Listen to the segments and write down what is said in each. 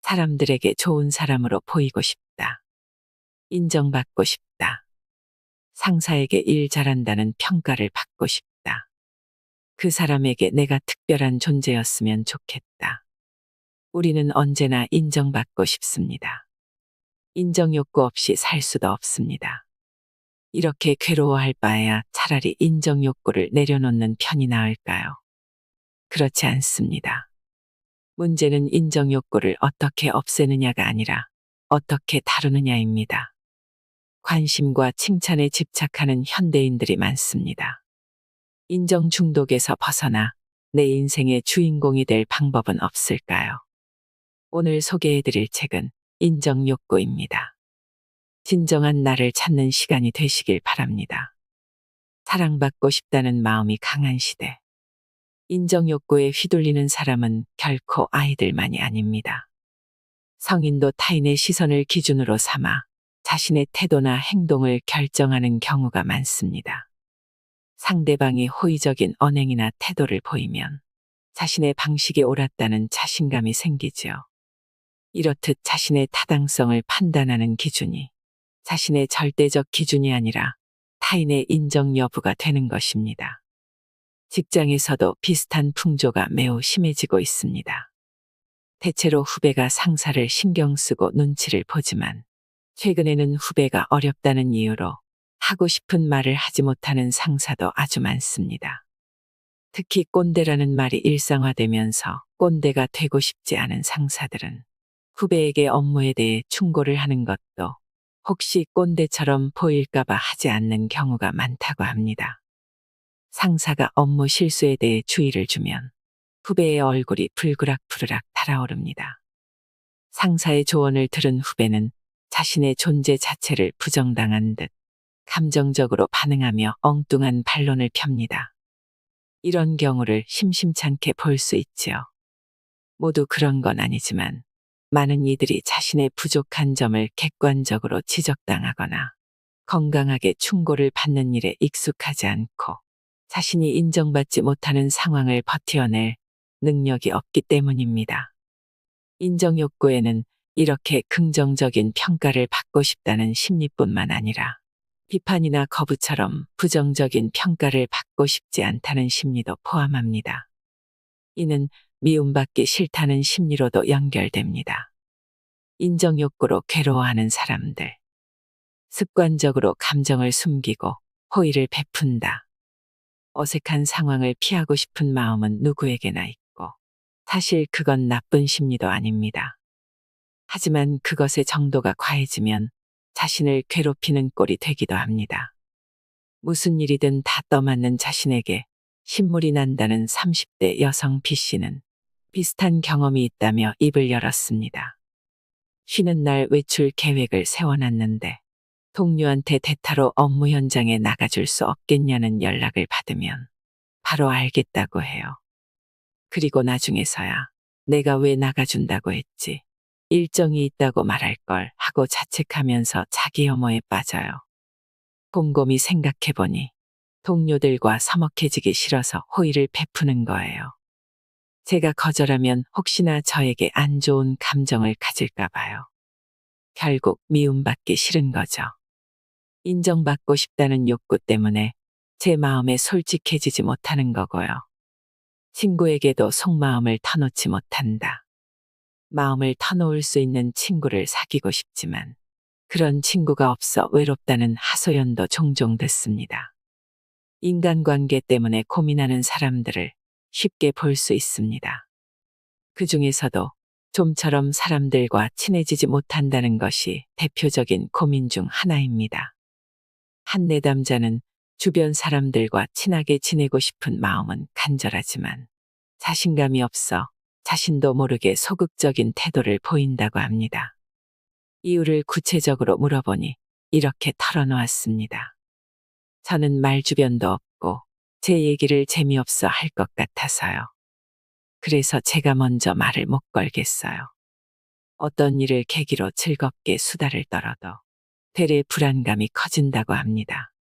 사람들에게 좋은 사람으로 보이고 싶다. 인정받고 싶다. 상사에게 일 잘한다는 평가를 받고 싶다. 그 사람에게 내가 특별한 존재였으면 좋겠다. 우리는 언제나 인정받고 싶습니다. 인정 욕구 없이 살 수도 없습니다. 이렇게 괴로워할 바에야 차라리 인정 욕구를 내려놓는 편이 나을까요? 그렇지 않습니다. 문제는 인정 욕구를 어떻게 없애느냐가 아니라 어떻게 다루느냐입니다. 관심과 칭찬에 집착하는 현대인들이 많습니다. 인정 중독에서 벗어나 내 인생의 주인공이 될 방법은 없을까요? 오늘 소개해드릴 책은 인정 욕구입니다. 진정한 나를 찾는 시간이 되시길 바랍니다. 사랑받고 싶다는 마음이 강한 시대. 인정 욕구에 휘둘리는 사람은 결코 아이들만이 아닙니다. 성인도 타인의 시선을 기준으로 삼아 자신의 태도나 행동을 결정하는 경우가 많습니다. 상대방이 호의적인 언행이나 태도를 보이면 자신의 방식이 옳았다는 자신감이 생기죠. 이렇듯 자신의 타당성을 판단하는 기준이 자신의 절대적 기준이 아니라 타인의 인정 여부가 되는 것입니다. 직장에서도 비슷한 풍조가 매우 심해지고 있습니다. 대체로 후배가 상사를 신경 쓰고 눈치를 보지만 최근에는 후배가 어렵다는 이유로 하고 싶은 말을 하지 못하는 상사도 아주 많습니다. 특히 꼰대라는 말이 일상화되면서 꼰대가 되고 싶지 않은 상사들은 후배에게 업무에 대해 충고를 하는 것도 혹시 꼰대처럼 보일까봐 하지 않는 경우가 많다고 합니다. 상사가 업무 실수에 대해 주의를 주면 후배의 얼굴이 불그락부르락 달아오릅니다. 상사의 조언을 들은 후배는 자신의 존재 자체를 부정당한 듯 감정적으로 반응하며 엉뚱한 반론을 펴니다. 이런 경우를 심심찮게 볼 수 있지요. 모두 그런 건 아니지만 많은 이들이 자신의 부족한 점을 객관적으로 지적당하거나 건강하게 충고를 받는 일에 익숙하지 않고 자신이 인정받지 못하는 상황을 버텨낼 능력이 없기 때문입니다. 인정 욕구에는 이렇게 긍정적인 평가를 받고 싶다는 심리뿐만 아니라 비판이나 거부처럼 부정적인 평가를 받고 싶지 않다는 심리도 포함합니다. 이는 미움받기 싫다는 심리로도 연결됩니다. 인정 욕구로 괴로워하는 사람들. 습관적으로 감정을 숨기고 호의를 베푼다. 어색한 상황을 피하고 싶은 마음은 누구에게나 있고 사실 그건 나쁜 심리도 아닙니다. 하지만 그것의 정도가 과해지면 자신을 괴롭히는 꼴이 되기도 합니다. 무슨 일이든 다 떠맡는 자신에게 신물이 난다는 30대 여성 B씨는 비슷한 경험이 있다며 입을 열었습니다. 쉬는 날 외출 계획을 세워놨는데 동료한테 대타로 업무 현장에 나가줄 수 없겠냐는 연락을 받으면 바로 알겠다고 해요. 그리고 나중에서야 내가 왜 나가준다고 했지? 일정이 있다고 말할 걸 하고 자책하면서 자기 혐오에 빠져요. 곰곰이 생각해보니 동료들과 서먹해지기 싫어서 호의를 베푸는 거예요. 제가 거절하면 혹시나 저에게 안 좋은 감정을 가질까 봐요. 결국 미움받기 싫은 거죠. 인정받고 싶다는 욕구 때문에 제 마음에 솔직해지지 못하는 거고요. 친구에게도 속마음을 터놓지 못한다. 마음을 터놓을 수 있는 친구를 사귀고 싶지만 그런 친구가 없어 외롭다는 하소연도 종종 듣습니다. 인간관계 때문에 고민하는 사람들을 쉽게 볼 수 있습니다. 그 중에서도 좀처럼 사람들과 친해지지 못한다는 것이 대표적인 고민 중 하나입니다. 한 내담자는 주변 사람들과 친하게 지내고 싶은 마음은 간절하지만 자신감이 없어 자신도 모르게 소극적인 태도를 보인다고 합니다. 이유를 구체적으로 물어보니 이렇게 털어놓았습니다. 저는 말주변도 없고 제 얘기를 재미없어 할 것 같아서요. 그래서 제가 먼저 말을 못 걸겠어요. 어떤 일을 계기로 즐겁게 수다를 떨어도 되레 불안감이 커진다고 합니다.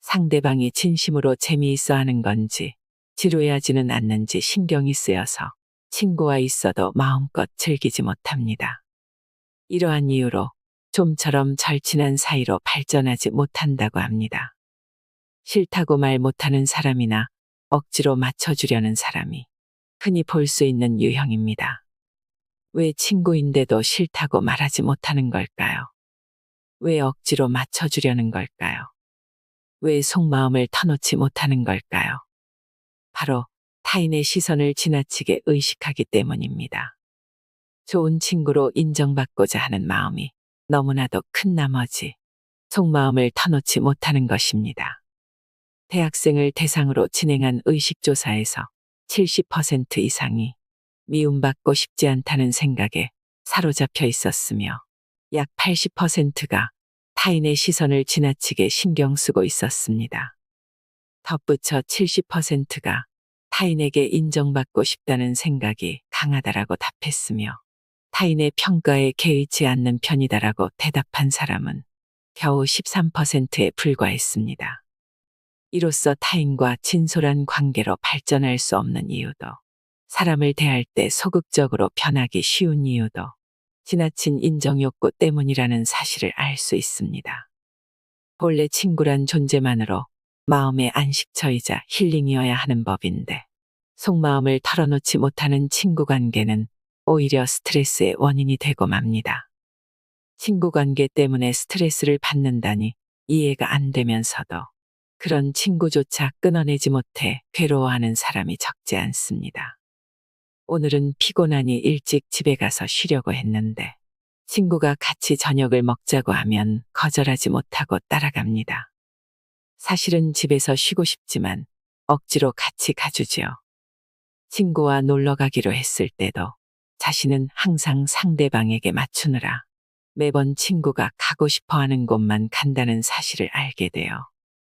상대방이 진심으로 재미있어 하는 건지 지루해하지는 않는지 신경이 쓰여서 친구와 있어도 마음껏 즐기지 못합니다. 이러한 이유로 좀처럼 절친한 사이로 발전하지 못한다고 합니다. 싫다고 말 못하는 사람이나 억지로 맞춰주려는 사람이 흔히 볼 수 있는 유형입니다. 왜 친구인데도 싫다고 말하지 못하는 걸까요? 왜 억지로 맞춰주려는 걸까요? 왜 속마음을 터놓지 못하는 걸까요? 바로 타인의 시선을 지나치게 의식하기 때문입니다. 좋은 친구로 인정받고자 하는 마음이 너무나도 큰 나머지 속마음을 터놓지 못하는 것입니다. 대학생을 대상으로 진행한 의식조사에서 70% 이상이 미움받고 싶지 않다는 생각에 사로잡혀 있었으며 약 80%가 타인의 시선을 지나치게 신경 쓰고 있었습니다. 덧붙여 70%가 타인에게 인정받고 싶다는 생각이 강하다라고 답했으며 타인의 평가에 개의치 않는 편이다라고 대답한 사람은 겨우 13%에 불과했습니다. 이로써 타인과 진솔한 관계로 발전할 수 없는 이유도, 사람을 대할 때 소극적으로 변하기 쉬운 이유도 지나친 인정욕구 때문이라는 사실을 알 수 있습니다. 본래 친구란 존재만으로 마음의 안식처이자 힐링이어야 하는 법인데 속마음을 털어놓지 못하는 친구 관계는 오히려 스트레스의 원인이 되고 맙니다. 친구 관계 때문에 스트레스를 받는다니 이해가 안 되면서도 그런 친구조차 끊어내지 못해 괴로워하는 사람이 적지 않습니다. 오늘은 피곤하니 일찍 집에 가서 쉬려고 했는데 친구가 같이 저녁을 먹자고 하면 거절하지 못하고 따라갑니다. 사실은 집에서 쉬고 싶지만 억지로 같이 가주지요. 친구와 놀러 가기로 했을 때도 자신은 항상 상대방에게 맞추느라 매번 친구가 가고 싶어 하는 곳만 간다는 사실을 알게 되어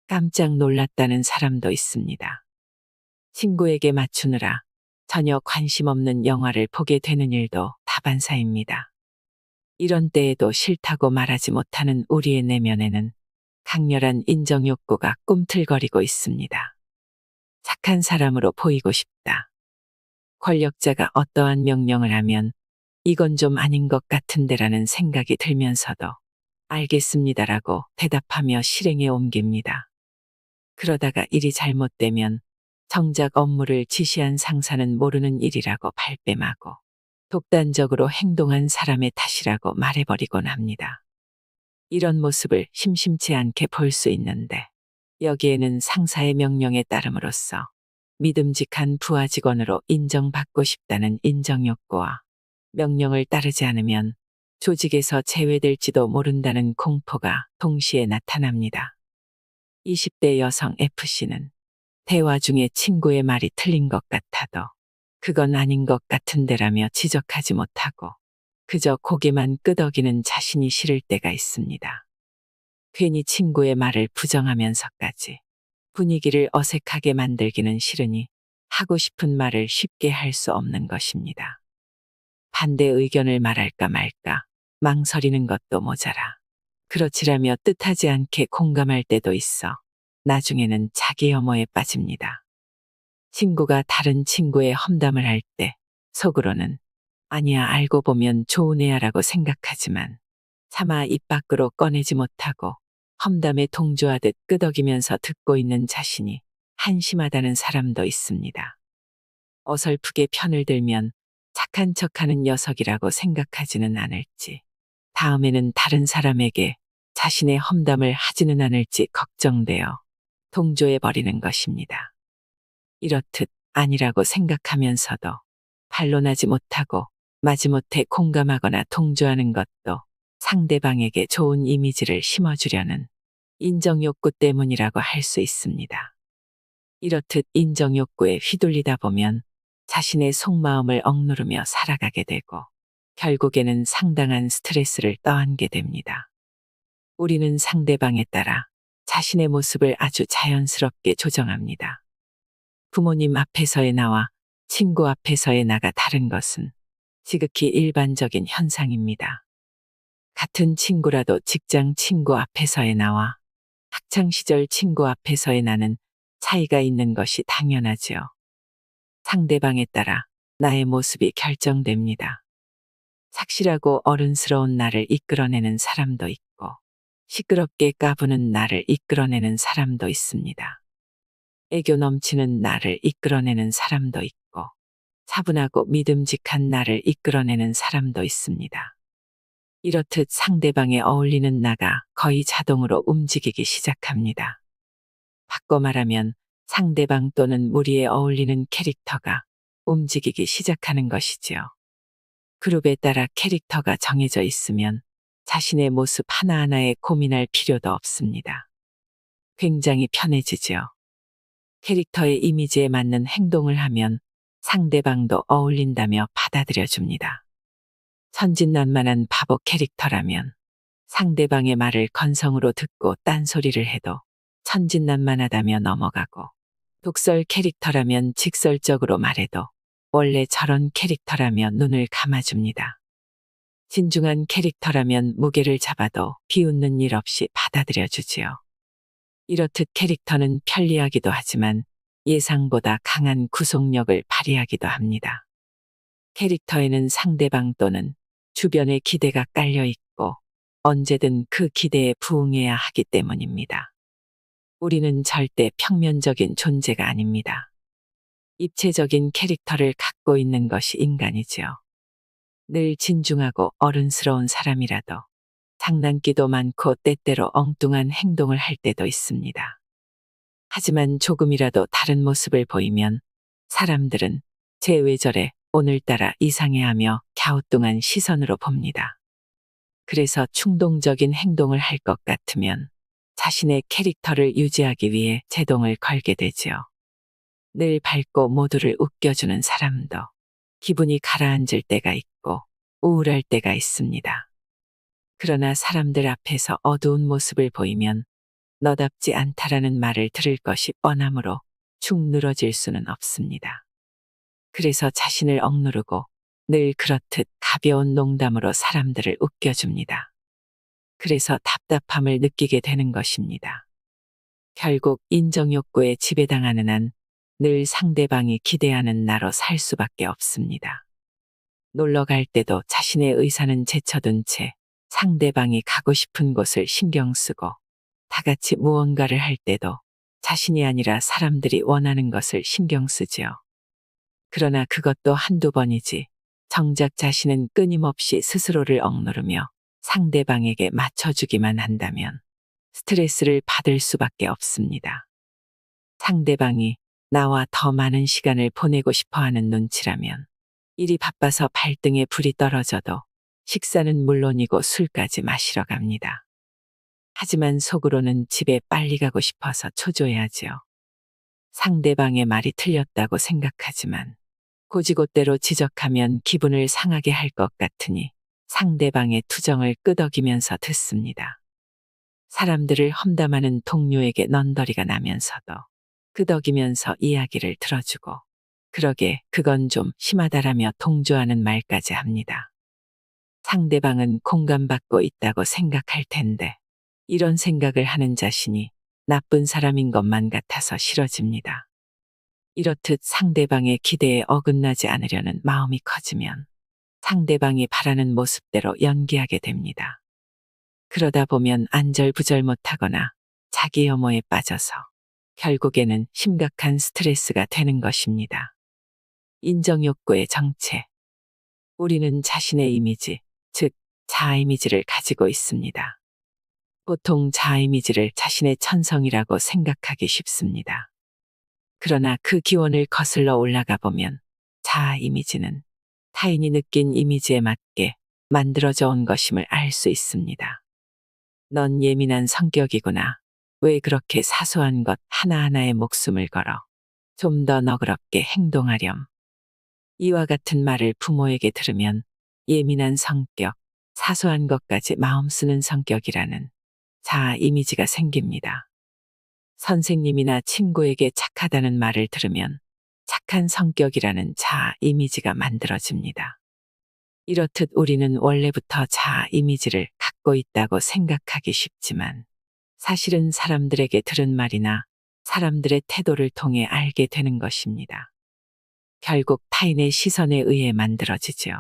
깜짝 놀랐다는 사람도 있습니다. 친구에게 맞추느라 전혀 관심 없는 영화를 보게 되는 일도 다반사입니다. 이런 때에도 싫다고 말하지 못하는 우리의 내면에는 강렬한 인정 욕구가 꿈틀거리고 있습니다. 착한 사람으로 보이고 싶다. 권력자가 어떠한 명령을 하면 이건 좀 아닌 것 같은데라는 생각이 들면서도 알겠습니다라고 대답하며 실행에 옮깁니다. 그러다가 일이 잘못되면 정작 업무를 지시한 상사는 모르는 일이라고 발뺌하고 독단적으로 행동한 사람의 탓이라고 말해버리곤 합니다. 이런 모습을 심심치 않게 볼 수 있는데 여기에는 상사의 명령에 따름으로써 믿음직한 부하 직원으로 인정받고 싶다는 인정욕구와 명령을 따르지 않으면 조직에서 제외될지도 모른다는 공포가 동시에 나타납니다. 20대 여성 F씨는 대화 중에 친구의 말이 틀린 것 같아도 그건 아닌 것 같은데라며 지적하지 못하고 그저 고개만 끄덕이는 자신이 싫을 때가 있습니다. 괜히 친구의 말을 부정하면서까지 분위기를 어색하게 만들기는 싫으니 하고 싶은 말을 쉽게 할 수 없는 것입니다. 반대 의견을 말할까 말까 망설이는 것도 모자라 그렇지라며 뜻하지 않게 공감할 때도 있어 나중에는 자기 혐오에 빠집니다. 친구가 다른 친구의 험담을 할 때 속으로는 아니야 알고 보면 좋은 애야라고 생각하지만 차마 입 밖으로 꺼내지 못하고 험담에 동조하듯 끄덕이면서 듣고 있는 자신이 한심하다는 사람도 있습니다. 어설프게 편을 들면 착한 척하는 녀석이라고 생각하지는 않을지, 다음에는 다른 사람에게 자신의 험담을 하지는 않을지 걱정되어 동조해버리는 것입니다. 이렇듯 아니라고 생각하면서도 반론하지 못하고 마지못해 공감하거나 동조하는 것도 상대방에게 좋은 이미지를 심어주려는 인정욕구 때문이라고 할 수 있습니다. 이렇듯 인정욕구에 휘둘리다 보면 자신의 속마음을 억누르며 살아가게 되고 결국에는 상당한 스트레스를 떠안게 됩니다. 우리는 상대방에 따라 자신의 모습을 아주 자연스럽게 조정합니다. 부모님 앞에서의 나와 친구 앞에서의 나가 다른 것은 지극히 일반적인 현상입니다. 같은 친구라도 직장 친구 앞에서의 나와 학창시절 친구 앞에서의 나는 차이가 있는 것이 당연하지요. 상대방에 따라 나의 모습이 결정됩니다. 착실하고 어른스러운 나를 이끌어내는 사람도 있고, 시끄럽게 까부는 나를 이끌어내는 사람도 있습니다. 애교 넘치는 나를 이끌어내는 사람도 있고, 차분하고 믿음직한 나를 이끌어내는 사람도 있습니다. 이렇듯 상대방에 어울리는 나가 거의 자동으로 움직이기 시작합니다. 바꿔 말하면 상대방 또는 무리에 어울리는 캐릭터가 움직이기 시작하는 것이지요. 그룹에 따라 캐릭터가 정해져 있으면 자신의 모습 하나하나에 고민할 필요도 없습니다. 굉장히 편해지지요. 캐릭터의 이미지에 맞는 행동을 하면 상대방도 어울린다며 받아들여줍니다. 천진난만한 바보 캐릭터라면 상대방의 말을 건성으로 듣고 딴소리를 해도 천진난만하다며 넘어가고, 독설 캐릭터라면 직설적으로 말해도 원래 저런 캐릭터라며 눈을 감아줍니다. 진중한 캐릭터라면 무게를 잡아도 비웃는 일 없이 받아들여주지요. 이렇듯 캐릭터는 편리하기도 하지만 예상보다 강한 구속력을 발휘하기도 합니다. 캐릭터에는 상대방 또는 주변의 기대가 깔려 있고 언제든 그 기대에 부응해야 하기 때문입니다. 우리는 절대 평면적인 존재가 아닙니다. 입체적인 캐릭터를 갖고 있는 것이 인간이지요. 늘 진중하고 어른스러운 사람이라도 장난기도 많고 때때로 엉뚱한 행동을 할 때도 있습니다. 하지만 조금이라도 다른 모습을 보이면 사람들은 쟤 왜 저래 오늘따라 이상해하며 갸우뚱한 시선으로 봅니다. 그래서 충동적인 행동을 할 것 같으면 자신의 캐릭터를 유지하기 위해 제동을 걸게 되지요. 늘 밝고 모두를 웃겨주는 사람도 기분이 가라앉을 때가 있고 우울할 때가 있습니다. 그러나 사람들 앞에서 어두운 모습을 보이면 너답지 않다라는 말을 들을 것이 뻔하므로 축 늘어질 수는 없습니다. 그래서 자신을 억누르고 늘 그렇듯 가벼운 농담으로 사람들을 웃겨줍니다. 그래서 답답함을 느끼게 되는 것입니다. 결국 인정욕구에 지배당하는 한 늘 상대방이 기대하는 나로 살 수밖에 없습니다. 놀러 갈 때도 자신의 의사는 제쳐둔 채 상대방이 가고 싶은 곳을 신경 쓰고, 다 같이 무언가를 할 때도 자신이 아니라 사람들이 원하는 것을 신경 쓰지요. 그러나 그것도 한두 번이지 정작 자신은 끊임없이 스스로를 억누르며 상대방에게 맞춰주기만 한다면 스트레스를 받을 수밖에 없습니다. 상대방이 나와 더 많은 시간을 보내고 싶어하는 눈치라면 일이 바빠서 발등에 불이 떨어져도 식사는 물론이고 술까지 마시러 갑니다. 하지만 속으로는 집에 빨리 가고 싶어서 초조해하지요. 상대방의 말이 틀렸다고 생각하지만 고지고대로 지적하면 기분을 상하게 할 것 같으니 상대방의 투정을 끄덕이면서 듣습니다. 사람들을 험담하는 동료에게 넌더리가 나면서도 끄덕이면서 이야기를 들어주고, 그러게 그건 좀 심하다라며 동조하는 말까지 합니다. 상대방은 공감받고 있다고 생각할 텐데 이런 생각을 하는 자신이 나쁜 사람인 것만 같아서 싫어집니다. 이렇듯 상대방의 기대에 어긋나지 않으려는 마음이 커지면 상대방이 바라는 모습대로 연기하게 됩니다. 그러다 보면 안절부절 못하거나 자기 혐오에 빠져서 결국에는 심각한 스트레스가 되는 것입니다. 인정욕구의 정체. 우리는 자신의 이미지, 즉 자아 이미지를 가지고 있습니다. 보통 자아 이미지를 자신의 천성이라고 생각하기 쉽습니다. 그러나 그 기원을 거슬러 올라가 보면 자아 이미지는 타인이 느낀 이미지에 맞게 만들어져 온 것임을 알 수 있습니다. 넌 예민한 성격이구나. 왜 그렇게 사소한 것 하나하나에 목숨을 걸어 좀 더 너그럽게 행동하렴. 이와 같은 말을 부모에게 들으면 예민한 성격, 사소한 것까지 마음 쓰는 성격이라는 자아 이미지가 생깁니다. 선생님이나 친구에게 착하다는 말을 들으면 착한 성격이라는 자아 이미지가 만들어집니다. 이렇듯 우리는 원래부터 자아 이미지를 갖고 있다고 생각하기 쉽지만 사실은 사람들에게 들은 말이나 사람들의 태도를 통해 알게 되는 것입니다. 결국 타인의 시선에 의해 만들어지죠.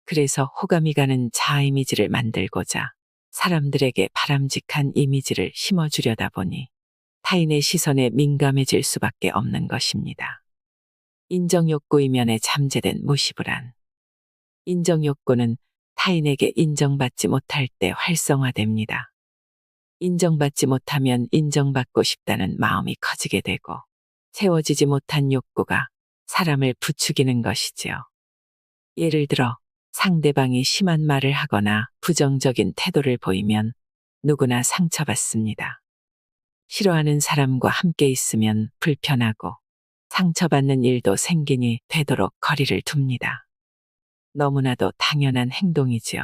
그래서 호감이 가는 자아 이미지를 만들고자 사람들에게 바람직한 이미지를 심어주려다 보니 타인의 시선에 민감해질 수밖에 없는 것입니다. 인정욕구 이면에 잠재된 무시불안. 인정욕구는 타인에게 인정받지 못할 때 활성화됩니다. 인정받지 못하면 인정받고 싶다는 마음이 커지게 되고 채워지지 못한 욕구가 사람을 부추기는 것이지요. 예를 들어 상대방이 심한 말을 하거나 부정적인 태도를 보이면 누구나 상처받습니다. 싫어하는 사람과 함께 있으면 불편하고 상처받는 일도 생기니 되도록 거리를 둡니다. 너무나도 당연한 행동이지요.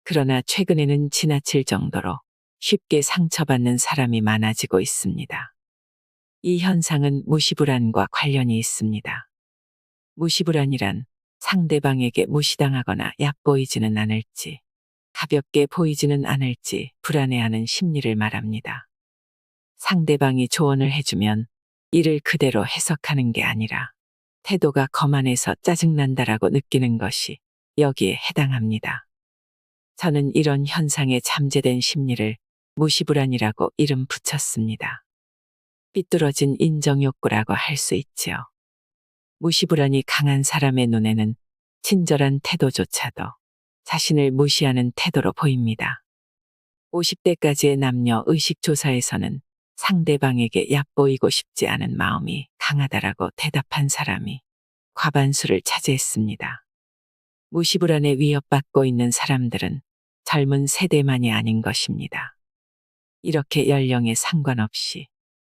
그러나 최근에는 지나칠 정도로 쉽게 상처받는 사람이 많아지고 있습니다. 이 현상은 무시불안과 관련이 있습니다. 무시불안이란 상대방에게 무시당하거나 얕보이지는 않을지, 가볍게 보이지는 않을지 불안해하는 심리를 말합니다. 상대방이 조언을 해주면 이를 그대로 해석하는 게 아니라 태도가 거만해서 짜증난다라고 느끼는 것이 여기에 해당합니다. 저는 이런 현상에 잠재된 심리를 무시불안이라고 이름 붙였습니다. 삐뚤어진 인정욕구라고 할 수 있지요. 무시불안이 강한 사람의 눈에는 친절한 태도조차도 자신을 무시하는 태도로 보입니다. 50대까지의 남녀 의식조사에서는 상대방에게 얕보이고 싶지 않은 마음이 강하다라고 대답한 사람이 과반수를 차지했습니다. 무시불안에 위협받고 있는 사람들은 젊은 세대만이 아닌 것입니다. 이렇게 연령에 상관없이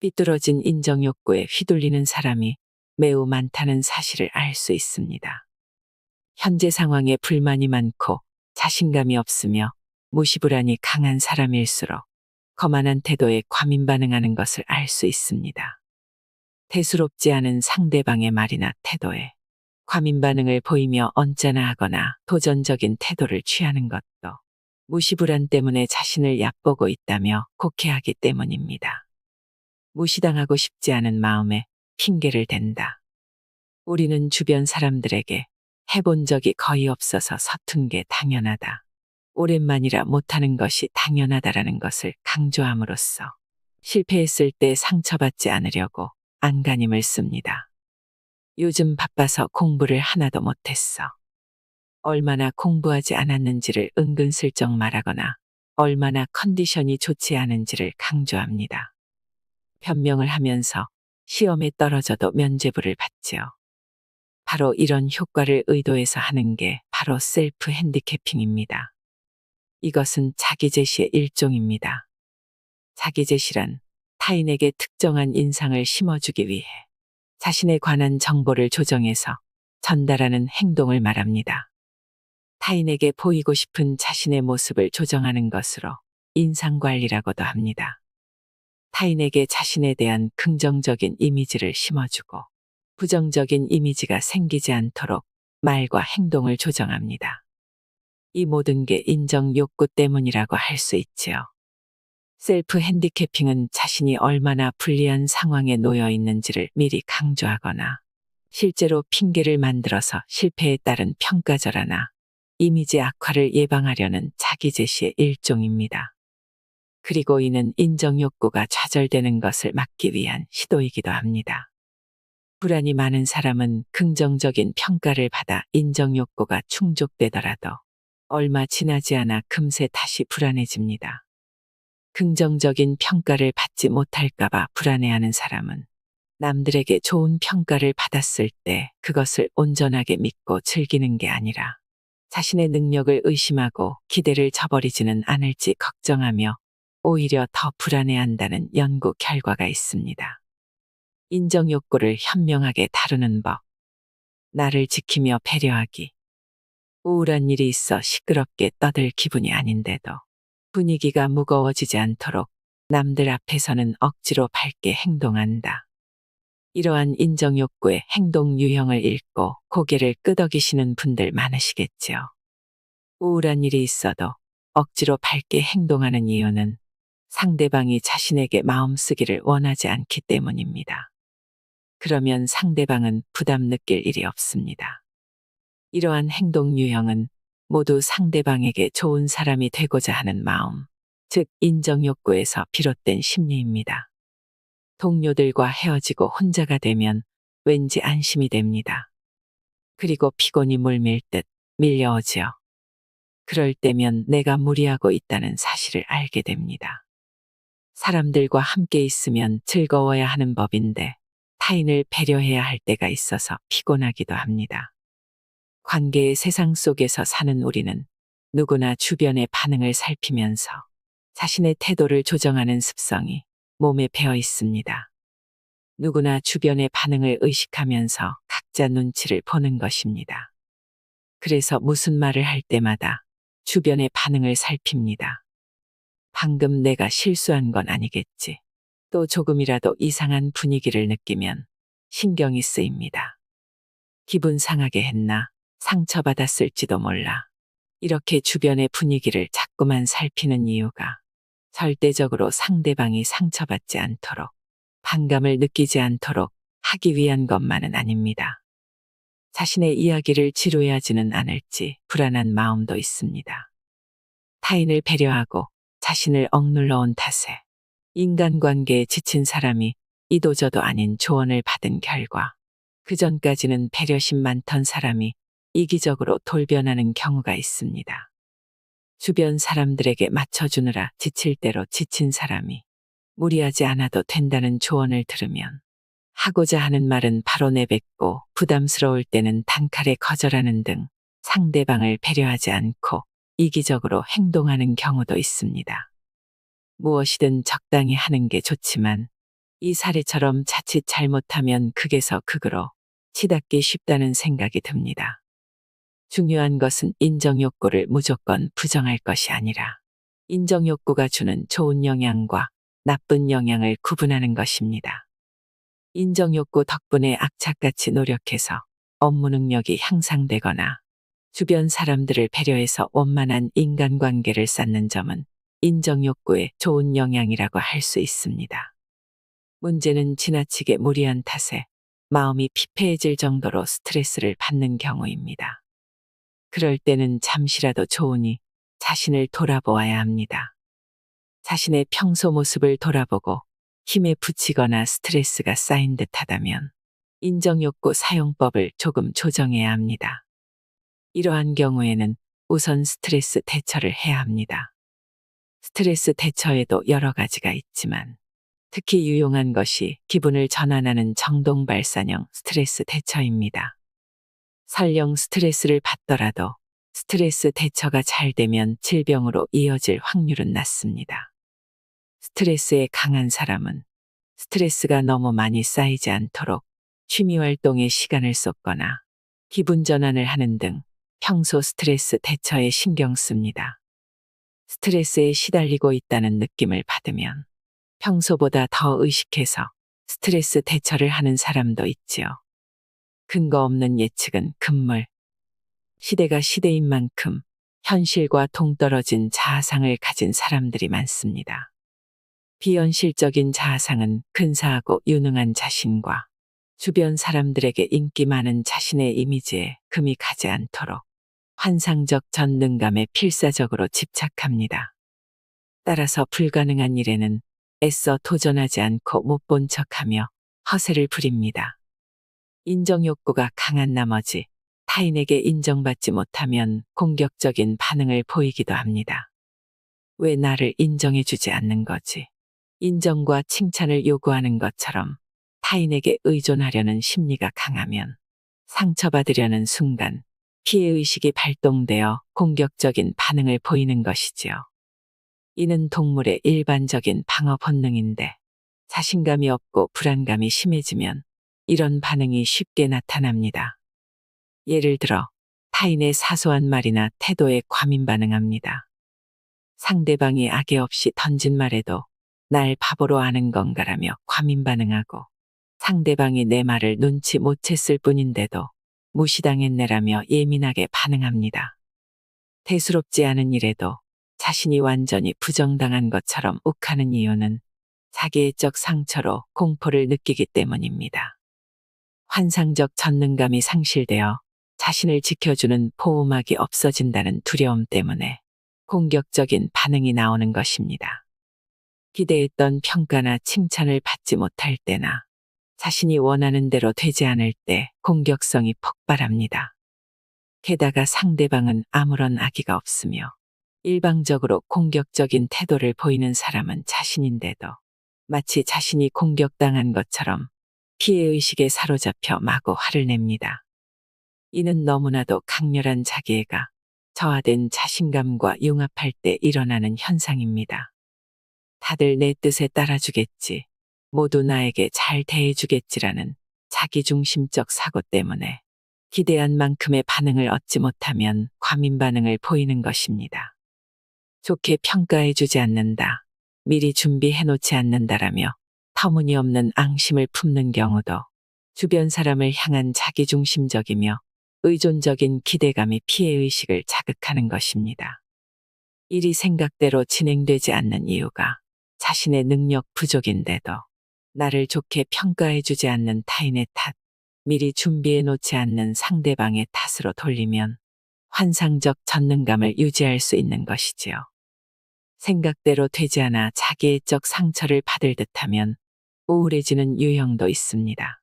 삐뚤어진 인정욕구에 휘둘리는 사람이 매우 많다는 사실을 알 수 있습니다. 현재 상황에 불만이 많고 자신감이 없으며 무시불안이 강한 사람일수록 거만한 태도에 과민 반응하는 것을 알 수 있습니다. 대수롭지 않은 상대방의 말이나 태도에 과민 반응을 보이며 언짢아 하거나 도전적인 태도를 취하는 것도 무시불안 때문에 자신을 얕보고 있다며 곡해하기 때문입니다. 무시당하고 싶지 않은 마음에 핑계를 댄다. 우리는 주변 사람들에게 해본 적이 거의 없어서 서툰 게 당연하다. 오랜만이라 못하는 것이 당연하다라는 것을 강조함으로써 실패했을 때 상처받지 않으려고 안간힘을 씁니다. 요즘 바빠서 공부를 하나도 못했어. 얼마나 공부하지 않았는지를 은근슬쩍 말하거나 얼마나 컨디션이 좋지 않은지를 강조합니다. 변명을 하면서 시험에 떨어져도 면죄부를 받지요. 바로 이런 효과를 의도해서 하는 게 바로 셀프 핸디캐핑입니다. 이것은 자기제시의 일종입니다. 자기제시란 타인에게 특정한 인상을 심어주기 위해 자신에 관한 정보를 조정해서 전달하는 행동을 말합니다. 타인에게 보이고 싶은 자신의 모습을 조정하는 것으로 인상관리라고도 합니다. 타인에게 자신에 대한 긍정적인 이미지를 심어주고 부정적인 이미지가 생기지 않도록 말과 행동을 조정합니다. 이 모든 게 인정 욕구 때문이라고 할 수 있지요. 셀프 핸디캐핑은 자신이 얼마나 불리한 상황에 놓여 있는지를 미리 강조하거나 실제로 핑계를 만들어서 실패에 따른 평가절하나 이미지 악화를 예방하려는 자기제시의 일종입니다. 그리고 이는 인정욕구가 좌절되는 것을 막기 위한 시도이기도 합니다. 불안이 많은 사람은 긍정적인 평가를 받아 인정욕구가 충족되더라도 얼마 지나지 않아 금세 다시 불안해집니다. 긍정적인 평가를 받지 못할까봐 불안해하는 사람은 남들에게 좋은 평가를 받았을 때 그것을 온전하게 믿고 즐기는 게 아니라 자신의 능력을 의심하고 기대를 저버리지는 않을지 걱정하며 오히려 더 불안해한다는 연구 결과가 있습니다. 인정욕구를 현명하게 다루는 법. 나를 지키며 배려하기. 우울한 일이 있어 시끄럽게 떠들 기분이 아닌데도 분위기가 무거워지지 않도록 남들 앞에서는 억지로 밝게 행동한다. 이러한 인정욕구의 행동 유형을 읽고 고개를 끄덕이시는 분들 많으시겠지요. 우울한 일이 있어도 억지로 밝게 행동하는 이유는 상대방이 자신에게 마음 쓰기를 원하지 않기 때문입니다. 그러면 상대방은 부담 느낄 일이 없습니다. 이러한 행동 유형은 모두 상대방에게 좋은 사람이 되고자 하는 마음, 즉 인정 욕구에서 비롯된 심리입니다. 동료들과 헤어지고 혼자가 되면 왠지 안심이 됩니다. 그리고 피곤이 물밀 듯 밀려오지요. 그럴 때면 내가 무리하고 있다는 사실을 알게 됩니다. 사람들과 함께 있으면 즐거워야 하는 법인데 타인을 배려해야 할 때가 있어서 피곤하기도 합니다. 관계의 세상 속에서 사는 우리는 누구나 주변의 반응을 살피면서 자신의 태도를 조정하는 습성이 몸에 배어 있습니다. 누구나 주변의 반응을 의식하면서 각자 눈치를 보는 것입니다. 그래서 무슨 말을 할 때마다 주변의 반응을 살핍니다. 방금 내가 실수한 건 아니겠지. 또 조금이라도 이상한 분위기를 느끼면 신경이 쓰입니다. 기분 상하게 했나? 상처받았을지도 몰라. 이렇게 주변의 분위기를 자꾸만 살피는 이유가 절대적으로 상대방이 상처받지 않도록, 반감을 느끼지 않도록 하기 위한 것만은 아닙니다. 자신의 이야기를 지루해하지는 않을지 불안한 마음도 있습니다. 타인을 배려하고 자신을 억눌러 온 탓에 인간관계에 지친 사람이 이도저도 아닌 조언을 받은 결과 그전까지는 배려심 많던 사람이 이기적으로 돌변하는 경우가 있습니다. 주변 사람들에게 맞춰주느라 지칠 대로 지친 사람이 무리하지 않아도 된다는 조언을 들으면 하고자 하는 말은 바로 내뱉고 부담스러울 때는 단칼에 거절하는 등 상대방을 배려하지 않고 이기적으로 행동하는 경우도 있습니다. 무엇이든 적당히 하는 게 좋지만 이 사례처럼 자칫 잘못하면 극에서 극으로 치닫기 쉽다는 생각이 듭니다. 중요한 것은 인정욕구를 무조건 부정할 것이 아니라 인정욕구가 주는 좋은 영향과 나쁜 영향을 구분하는 것입니다. 인정욕구 덕분에 악착같이 노력해서 업무 능력이 향상되거나 주변 사람들을 배려해서 원만한 인간관계를 쌓는 점은 인정욕구의 좋은 영향이라고 할 수 있습니다. 문제는 지나치게 무리한 탓에 마음이 피폐해질 정도로 스트레스를 받는 경우입니다. 그럴 때는 잠시라도 좋으니 자신을 돌아보아야 합니다. 자신의 평소 모습을 돌아보고 힘에 부치거나 스트레스가 쌓인 듯하다면 인정욕구 사용법을 조금 조정해야 합니다. 이러한 경우에는 우선 스트레스 대처를 해야 합니다. 스트레스 대처에도 여러 가지가 있지만 특히 유용한 것이 기분을 전환하는 정동 발산형 스트레스 대처입니다. 설령 스트레스를 받더라도 스트레스 대처가 잘 되면 질병으로 이어질 확률은 낮습니다. 스트레스에 강한 사람은 스트레스가 너무 많이 쌓이지 않도록 취미 활동에 시간을 쏟거나 기분 전환을 하는 등 평소 스트레스 대처에 신경 씁니다. 스트레스에 시달리고 있다는 느낌을 받으면 평소보다 더 의식해서 스트레스 대처를 하는 사람도 있지요. 근거 없는 예측은 금물. 시대가 시대인 만큼 현실과 동떨어진 자아상을 가진 사람들이 많습니다. 비현실적인 자아상은 근사하고 유능한 자신과 주변 사람들에게 인기 많은 자신의 이미지에 금이 가지 않도록 환상적 전능감에 필사적으로 집착합니다. 따라서 불가능한 일에는 애써 도전하지 않고 못 본 척하며 허세를 부립니다. 인정욕구가 강한 나머지 타인에게 인정받지 못하면 공격적인 반응을 보이기도 합니다. 왜 나를 인정해주지 않는 거지? 인정과 칭찬을 요구하는 것처럼 타인에게 의존하려는 심리가 강하면 상처받으려는 순간 피해의식이 발동되어 공격적인 반응을 보이는 것이지요. 이는 동물의 일반적인 방어 본능인데 자신감이 없고 불안감이 심해지면 이런 반응이 쉽게 나타납니다. 예를 들어 타인의 사소한 말이나 태도에 과민 반응합니다. 상대방이 악의 없이 던진 말에도 날 바보로 아는 건가라며 과민 반응하고 상대방이 내 말을 눈치 못 챘을 뿐인데도 무시당했네라며 예민하게 반응합니다. 대수롭지 않은 일에도 자신이 완전히 부정당한 것처럼 욱하는 이유는 자기애적 상처로 공포를 느끼기 때문입니다. 환상적 전능감이 상실되어 자신을 지켜주는 보호막이 없어진다는 두려움 때문에 공격적인 반응이 나오는 것입니다. 기대했던 평가나 칭찬을 받지 못할 때나 자신이 원하는 대로 되지 않을 때 공격성이 폭발합니다. 게다가 상대방은 아무런 악의가 없으며 일방적으로 공격적인 태도를 보이는 사람은 자신인데도 마치 자신이 공격당한 것처럼 피해의식에 사로잡혀 마구 화를 냅니다. 이는 너무나도 강렬한 자기애가 저하된 자신감과 융합할 때 일어나는 현상입니다. 다들 내 뜻에 따라주겠지, 모두 나에게 잘 대해주겠지라는 자기중심적 사고 때문에 기대한 만큼의 반응을 얻지 못하면 과민 반응을 보이는 것입니다. 좋게 평가해주지 않는다, 미리 준비해놓지 않는다라며 터무니없는 앙심을 품는 경우도 주변 사람을 향한 자기중심적이며 의존적인 기대감이 피해의식을 자극하는 것입니다. 일이 생각대로 진행되지 않는 이유가 자신의 능력 부족인데도 나를 좋게 평가해주지 않는 타인의 탓, 미리 준비해놓지 않는 상대방의 탓으로 돌리면 환상적 전능감을 유지할 수 있는 것이지요. 생각대로 되지 않아 자기애적 상처를 받을 듯하면 우울해지는 유형도 있습니다.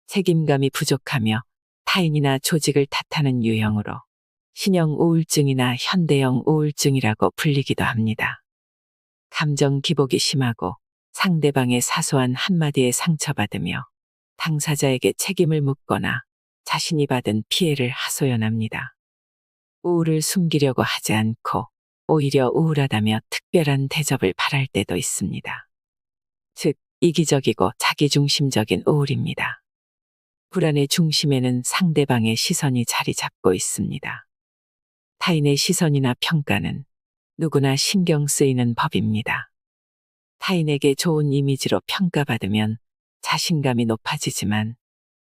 책임감이 부족하며 타인이나 조직을 탓하는 유형으로 신형 우울증이나 현대형 우울증이라고 불리기도 합니다. 감정 기복이 심하고 상대방의 사소한 한마디에 상처받으며 당사자에게 책임을 묻거나 자신이 받은 피해를 하소연합니다. 우울을 숨기려고 하지 않고 오히려 우울하다며 특별한 대접을 바랄 때도 있습니다. 즉, 이기적이고 자기중심적인 우울입니다. 불안의 중심에는 상대방의 시선이 자리 잡고 있습니다. 타인의 시선이나 평가는 누구나 신경 쓰이는 법입니다. 타인에게 좋은 이미지로 평가받으면 자신감이 높아지지만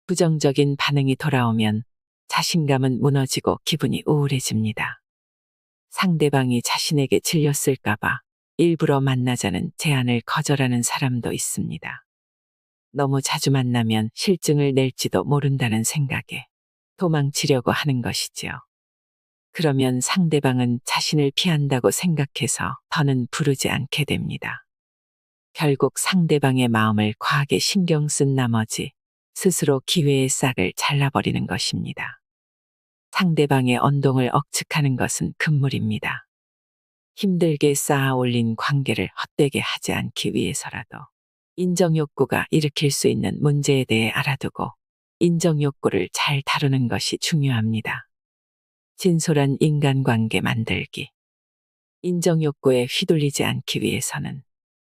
부정적인 반응이 돌아오면 자신감은 무너지고 기분이 우울해집니다. 상대방이 자신에게 질렸을까봐 일부러 만나자는 제안을 거절하는 사람도 있습니다. 너무 자주 만나면 실증을 낼지도 모른다는 생각에 도망치려고 하는 것이지요. 그러면 상대방은 자신을 피한다고 생각해서 더는 부르지 않게 됩니다. 결국 상대방의 마음을 과하게 신경 쓴 나머지 스스로 기회의 싹을 잘라버리는 것입니다. 상대방의 언동을 억측하는 것은 금물입니다. 힘들게 쌓아 올린 관계를 헛되게 하지 않기 위해서라도 인정욕구가 일으킬 수 있는 문제에 대해 알아두고 인정욕구를 잘 다루는 것이 중요합니다. 진솔한 인간관계 만들기. 인정욕구에 휘둘리지 않기 위해서는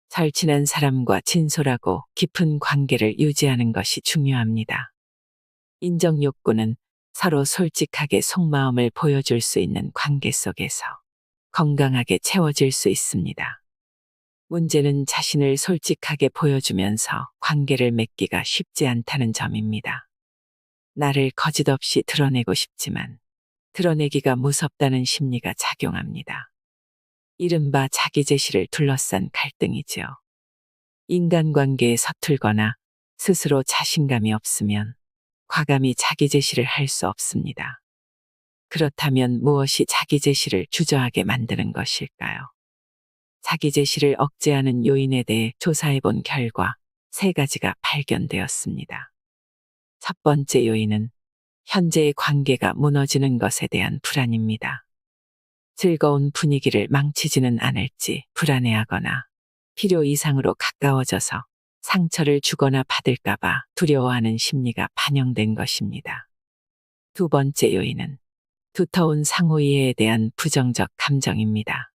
절친한 사람과 진솔하고 깊은 관계를 유지하는 것이 중요합니다. 인정욕구는 서로 솔직하게 속마음을 보여줄 수 있는 관계 속에서 건강하게 채워질 수 있습니다. 문제는 자신을 솔직하게 보여주면서 관계를 맺기가 쉽지 않다는 점입니다. 나를 거짓없이 드러내고 싶지만 드러내기가 무섭다는 심리가 작용합니다. 이른바 자기 제시를 둘러싼 갈등이지요. 인간관계에 서툴거나 스스로 자신감이 없으면 과감히 자기 제시를 할 수 없습니다. 그렇다면 무엇이 자기 제시를 주저하게 만드는 것일까요? 자기 제시를 억제하는 요인에 대해 조사해 본 결과 3가지가 발견되었습니다. 첫 번째 요인은 현재의 관계가 무너지는 것에 대한 불안입니다. 즐거운 분위기를 망치지는 않을지 불안해하거나 필요 이상으로 가까워져서 상처를 주거나 받을까봐 두려워하는 심리가 반영된 것입니다. 두 번째 요인은 두터운 상호이해에 대한 부정적 감정입니다.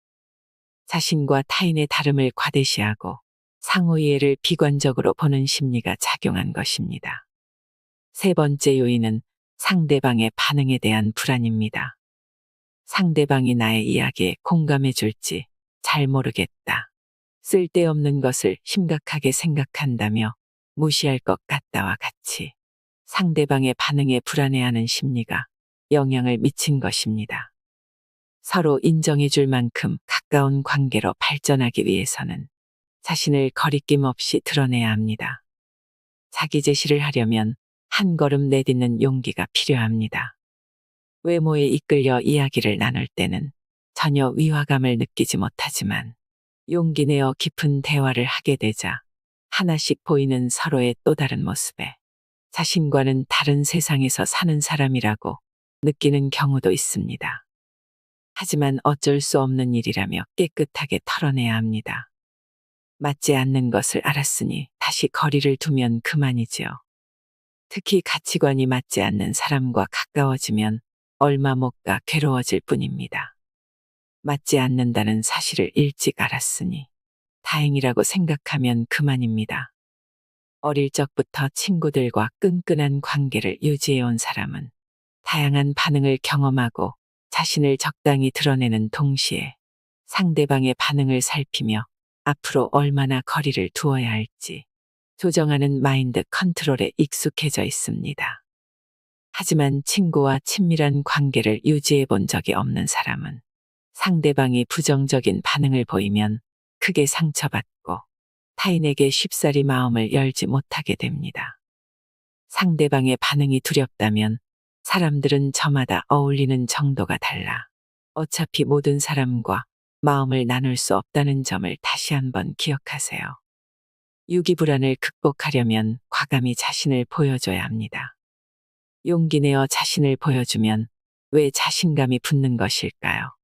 자신과 타인의 다름을 과대시하고 상호이해를 비관적으로 보는 심리가 작용한 것입니다. 세 번째 요인은 상대방의 반응에 대한 불안입니다. 상대방이 나의 이야기에 공감해 줄지 잘 모르겠다. 쓸데없는 것을 심각하게 생각한다며 무시할 것 같다와 같이 상대방의 반응에 불안해하는 심리가 영향을 미친 것입니다. 서로 인정해 줄 만큼 가까운 관계로 발전하기 위해서는 자신을 거리낌 없이 드러내야 합니다. 자기 제시를 하려면 한 걸음 내딛는 용기가 필요합니다. 외모에 이끌려 이야기를 나눌 때는 전혀 위화감을 느끼지 못하지만 용기 내어 깊은 대화를 하게 되자 하나씩 보이는 서로의 또 다른 모습에 자신과는 다른 세상에서 사는 사람이라고 느끼는 경우도 있습니다. 하지만 어쩔 수 없는 일이라며 깨끗하게 털어내야 합니다. 맞지 않는 것을 알았으니 다시 거리를 두면 그만이지요. 특히 가치관이 맞지 않는 사람과 가까워지면 얼마 못 가 괴로워질 뿐입니다. 맞지 않는다는 사실을 일찍 알았으니 다행이라고 생각하면 그만입니다. 어릴 적부터 친구들과 끈끈한 관계를 유지해온 사람은 다양한 반응을 경험하고 자신을 적당히 드러내는 동시에 상대방의 반응을 살피며 앞으로 얼마나 거리를 두어야 할지 조정하는 마인드 컨트롤에 익숙해져 있습니다. 하지만 친구와 친밀한 관계를 유지해 본 적이 없는 사람은 상대방이 부정적인 반응을 보이면 크게 상처받고 타인에게 쉽사리 마음을 열지 못하게 됩니다. 상대방의 반응이 두렵다면 사람들은 저마다 어울리는 정도가 달라 어차피 모든 사람과 마음을 나눌 수 없다는 점을 다시 한번 기억하세요. 유기불안을 극복하려면 과감히 자신을 보여줘야 합니다. 용기 내어 자신을 보여주면 왜 자신감이 붙는 것일까요?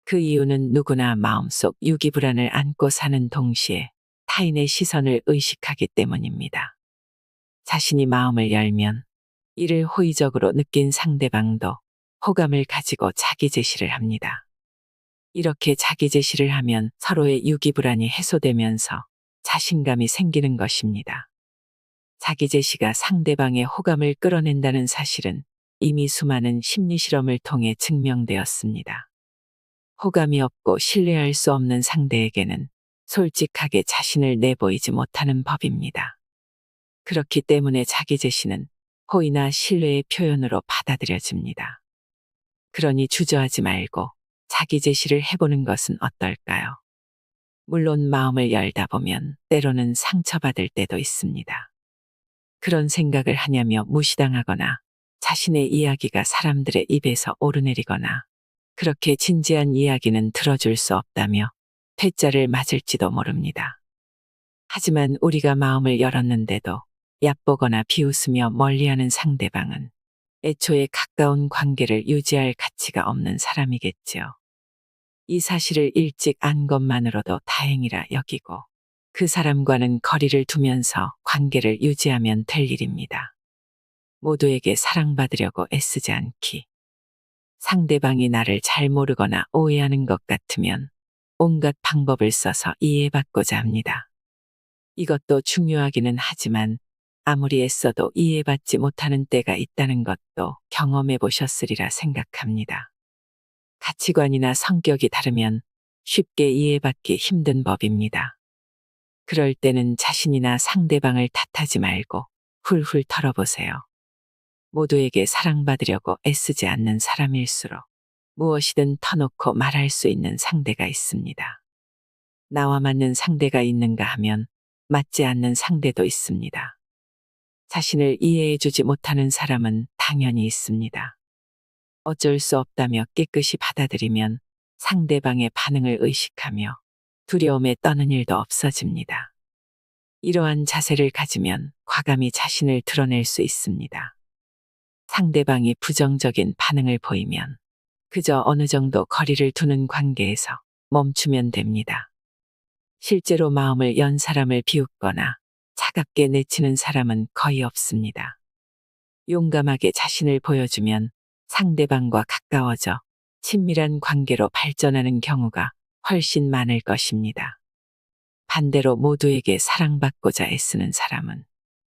그 이유는 누구나 마음속 유기불안을 안고 사는 동시에 타인의 시선을 의식하기 때문입니다. 자신이 마음을 열면 이를 호의적으로 느낀 상대방도 호감을 가지고 자기 제시를 합니다. 이렇게 자기 제시를 하면 서로의 유기불안이 해소되면서 자신감이 생기는 것입니다. 자기 제시가 상대방의 호감을 끌어낸다는 사실은 이미 수많은 심리 실험을 통해 증명되었습니다. 호감이 없고 신뢰할 수 없는 상대에게는 솔직하게 자신을 내보이지 못하는 법입니다. 그렇기 때문에 자기 제시는 호의나 신뢰의 표현으로 받아들여집니다. 그러니 주저하지 말고 자기 제시를 해보는 것은 어떨까요? 물론 마음을 열다 보면 때로는 상처받을 때도 있습니다. 그런 생각을 하냐며 무시당하거나 자신의 이야기가 사람들의 입에서 오르내리거나 그렇게 진지한 이야기는 들어줄 수 없다며 퇴짜를 맞을지도 모릅니다. 하지만 우리가 마음을 열었는데도 얕보거나 비웃으며 멀리하는 상대방은 애초에 가까운 관계를 유지할 가치가 없는 사람이겠지요. 이 사실을 일찍 안 것만으로도 다행이라 여기고 그 사람과는 거리를 두면서 관계를 유지하면 될 일입니다. 모두에게 사랑받으려고 애쓰지 않기. 상대방이 나를 잘 모르거나 오해하는 것 같으면 온갖 방법을 써서 이해받고자 합니다. 이것도 중요하기는 하지만 아무리 애써도 이해받지 못하는 때가 있다는 것도 경험해 보셨으리라 생각합니다. 가치관이나 성격이 다르면 쉽게 이해받기 힘든 법입니다. 그럴 때는 자신이나 상대방을 탓하지 말고 훌훌 털어보세요. 모두에게 사랑받으려고 애쓰지 않는 사람일수록 무엇이든 터놓고 말할 수 있는 상대가 있습니다. 나와 맞는 상대가 있는가 하면 맞지 않는 상대도 있습니다. 자신을 이해해주지 못하는 사람은 당연히 있습니다. 어쩔 수 없다며 깨끗이 받아들이면 상대방의 반응을 의식하며 두려움에 떠는 일도 없어집니다. 이러한 자세를 가지면 과감히 자신을 드러낼 수 있습니다. 상대방이 부정적인 반응을 보이면 그저 어느 정도 거리를 두는 관계에서 멈추면 됩니다. 실제로 마음을 연 사람을 비웃거나 차갑게 내치는 사람은 거의 없습니다. 용감하게 자신을 보여주면 상대방과 가까워져 친밀한 관계로 발전하는 경우가 훨씬 많을 것입니다. 반대로 모두에게 사랑받고자 애쓰는 사람은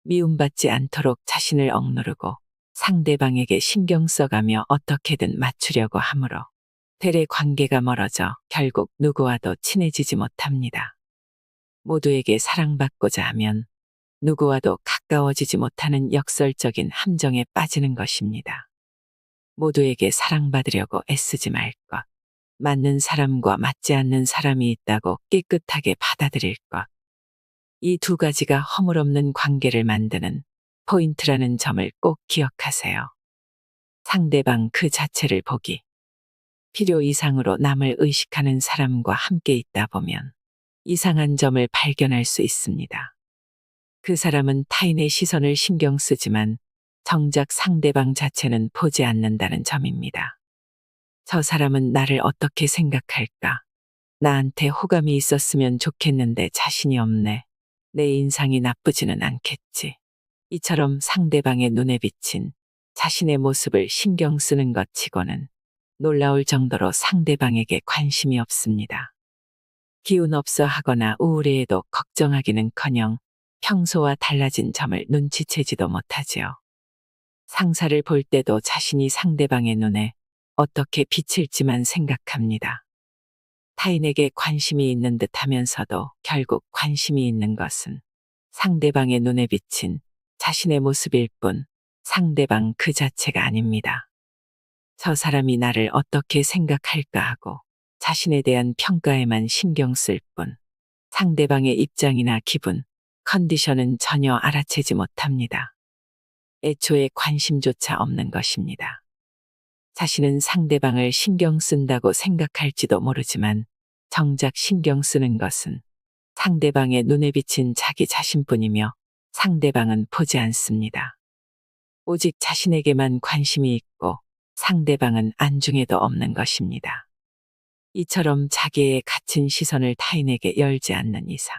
미움받지 않도록 자신을 억누르고 상대방에게 신경 써가며 어떻게든 맞추려고 하므로 대래 관계가 멀어져 결국 누구와도 친해지지 못합니다. 모두에게 사랑받고자 하면 누구와도 가까워지지 못하는 역설적인 함정에 빠지는 것입니다. 모두에게 사랑받으려고 애쓰지 말 것. 맞는 사람과 맞지 않는 사람이 있다고 깨끗하게 받아들일 것. 이 두 가지가 허물없는 관계를 만드는 포인트라는 점을 꼭 기억하세요. 상대방 그 자체를 보기. 필요 이상으로 남을 의식하는 사람과 함께 있다 보면 이상한 점을 발견할 수 있습니다. 그 사람은 타인의 시선을 신경 쓰지만 정작 상대방 자체는 보지 않는다는 점입니다. 저 사람은 나를 어떻게 생각할까? 나한테 호감이 있었으면 좋겠는데 자신이 없네. 내 인상이 나쁘지는 않겠지. 이처럼 상대방의 눈에 비친 자신의 모습을 신경 쓰는 것 치고는 놀라울 정도로 상대방에게 관심이 없습니다. 기운 없어 하거나 우울해해도 걱정하기는커녕 평소와 달라진 점을 눈치채지도 못하지요. 상사를 볼 때도 자신이 상대방의 눈에 어떻게 비칠지만 생각합니다. 타인에게 관심이 있는 듯 하면서도 결국 관심이 있는 것은 상대방의 눈에 비친 자신의 모습일 뿐 상대방 그 자체가 아닙니다. 저 사람이 나를 어떻게 생각할까 하고 자신에 대한 평가에만 신경 쓸 뿐 상대방의 입장이나 기분, 컨디션은 전혀 알아채지 못합니다. 애초에 관심조차 없는 것입니다. 자신은 상대방을 신경 쓴다고 생각할지도 모르지만 정작 신경 쓰는 것은 상대방의 눈에 비친 자기 자신뿐이며 상대방은 보지 않습니다. 오직 자신에게만 관심이 있고 상대방은 안중에도 없는 것입니다. 이처럼 자기의 갇힌 시선을 타인에게 열지 않는 이상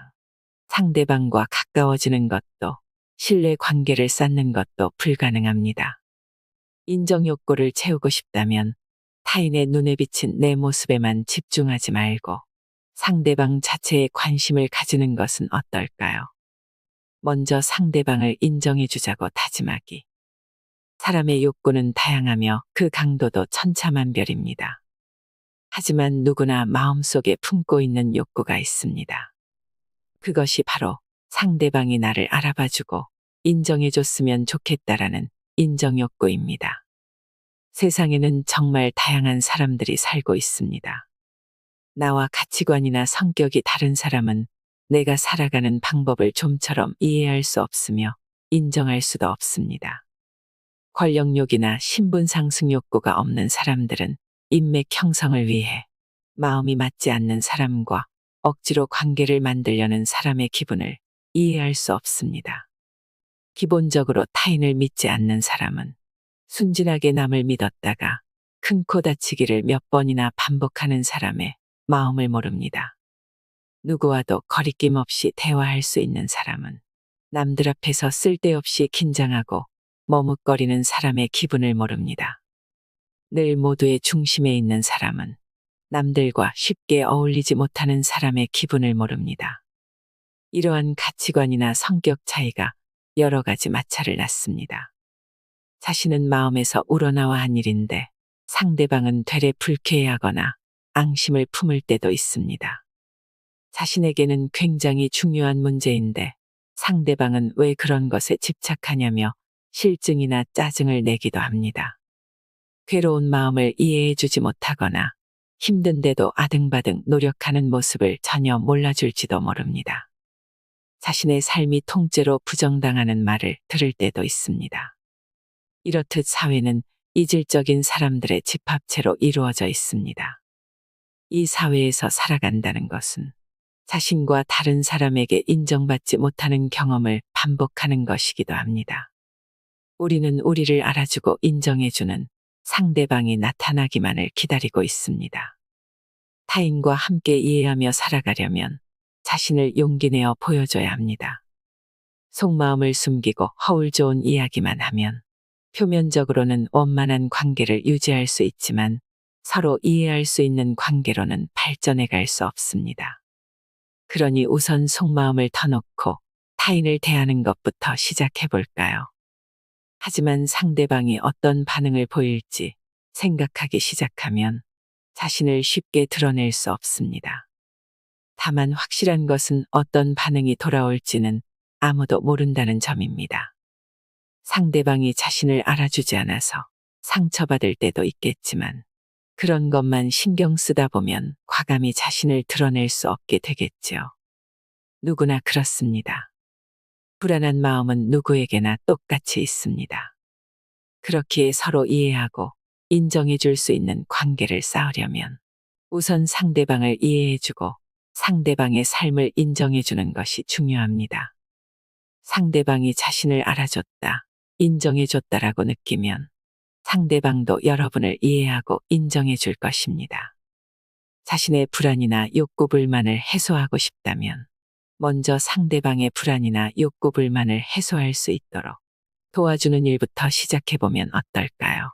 상대방과 가까워지는 것도 신뢰 관계를 쌓는 것도 불가능합니다. 인정 욕구를 채우고 싶다면 타인의 눈에 비친 내 모습에만 집중하지 말고 상대방 자체에 관심을 가지는 것은 어떨까요? 먼저 상대방을 인정해 주자고 다짐하기. 사람의 욕구는 다양하며 그 강도도 천차만별입니다. 하지만 누구나 마음속에 품고 있는 욕구가 있습니다. 그것이 바로 상대방이 나를 알아봐주고 인정해줬으면 좋겠다라는 인정욕구입니다. 세상에는 정말 다양한 사람들이 살고 있습니다. 나와 가치관이나 성격이 다른 사람은 내가 살아가는 방법을 좀처럼 이해할 수 없으며 인정할 수도 없습니다. 권력욕이나 신분 상승 욕구가 없는 사람들은 인맥 형성을 위해 마음이 맞지 않는 사람과 억지로 관계를 만들려는 사람의 기분을 이해할 수 없습니다. 기본적으로 타인을 믿지 않는 사람은 순진하게 남을 믿었다가 큰 코 다치기를 몇 번이나 반복하는 사람의 마음을 모릅니다. 누구와도 거리낌 없이 대화할 수 있는 사람은 남들 앞에서 쓸데없이 긴장하고 머뭇거리는 사람의 기분을 모릅니다. 늘 모두의 중심에 있는 사람은 남들과 쉽게 어울리지 못하는 사람의 기분을 모릅니다. 이러한 가치관이나 성격 차이가 여러 가지 마찰을 낳습니다. 자신은 마음에서 우러나와 한 일인데 상대방은 되레 불쾌해하거나 앙심을 품을 때도 있습니다. 자신에게는 굉장히 중요한 문제인데 상대방은 왜 그런 것에 집착하냐며 실증이나 짜증을 내기도 합니다. 괴로운 마음을 이해해 주지 못하거나 힘든데도 아등바등 노력하는 모습을 전혀 몰라줄지도 모릅니다. 자신의 삶이 통째로 부정당하는 말을 들을 때도 있습니다. 이렇듯 사회는 이질적인 사람들의 집합체로 이루어져 있습니다. 이 사회에서 살아간다는 것은 자신과 다른 사람에게 인정받지 못하는 경험을 반복하는 것이기도 합니다. 우리는 우리를 알아주고 인정해주는 상대방이 나타나기만을 기다리고 있습니다. 타인과 함께 이해하며 살아가려면 자신을 용기 내어 보여줘야 합니다. 속마음을 숨기고 허울 좋은 이야기만 하면 표면적으로는 원만한 관계를 유지할 수 있지만 서로 이해할 수 있는 관계로는 발전해 갈 수 없습니다. 그러니 우선 속마음을 터놓고 타인을 대하는 것부터 시작해 볼까요? 하지만 상대방이 어떤 반응을 보일지 생각하기 시작하면 자신을 쉽게 드러낼 수 없습니다. 다만 확실한 것은 어떤 반응이 돌아올지는 아무도 모른다는 점입니다. 상대방이 자신을 알아주지 않아서 상처받을 때도 있겠지만 그런 것만 신경 쓰다 보면 과감히 자신을 드러낼 수 없게 되겠죠. 누구나 그렇습니다. 불안한 마음은 누구에게나 똑같이 있습니다. 그렇기에 서로 이해하고 인정해 줄 수 있는 관계를 쌓으려면 우선 상대방을 이해해주고 상대방의 삶을 인정해주는 것이 중요합니다. 상대방이 자신을 알아줬다, 인정해줬다라고 느끼면 상대방도 여러분을 이해하고 인정해 줄 것입니다. 자신의 불안이나 욕구 불만을 해소하고 싶다면 먼저 상대방의 불안이나 욕구 불만을 해소할 수 있도록 도와주는 일부터 시작해보면 어떨까요?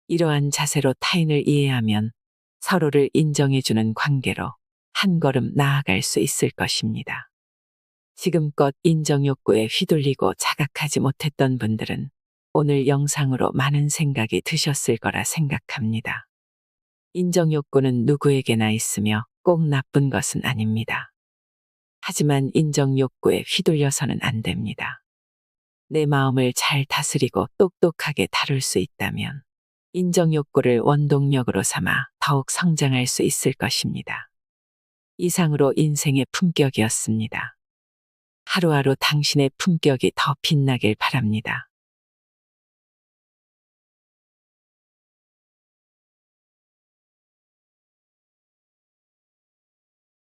이러한 자세로 타인을 이해하면 서로를 인정해주는 관계로 한 걸음 나아갈 수 있을 것입니다. 지금껏 인정 욕구에 휘둘리고 자각하지 못했던 분들은 오늘 영상으로 많은 생각이 드셨을 거라 생각합니다. 인정 욕구는 누구에게나 있으며 꼭 나쁜 것은 아닙니다. 하지만 인정 욕구에 휘둘려서는 안 됩니다. 내 마음을 잘 다스리고 똑똑하게 다룰 수 있다면 인정 욕구를 원동력으로 삼아 더욱 성장할 수 있을 것입니다. 이상으로 인생의 품격이었습니다. 하루하루 당신의 품격이 더 빛나길 바랍니다.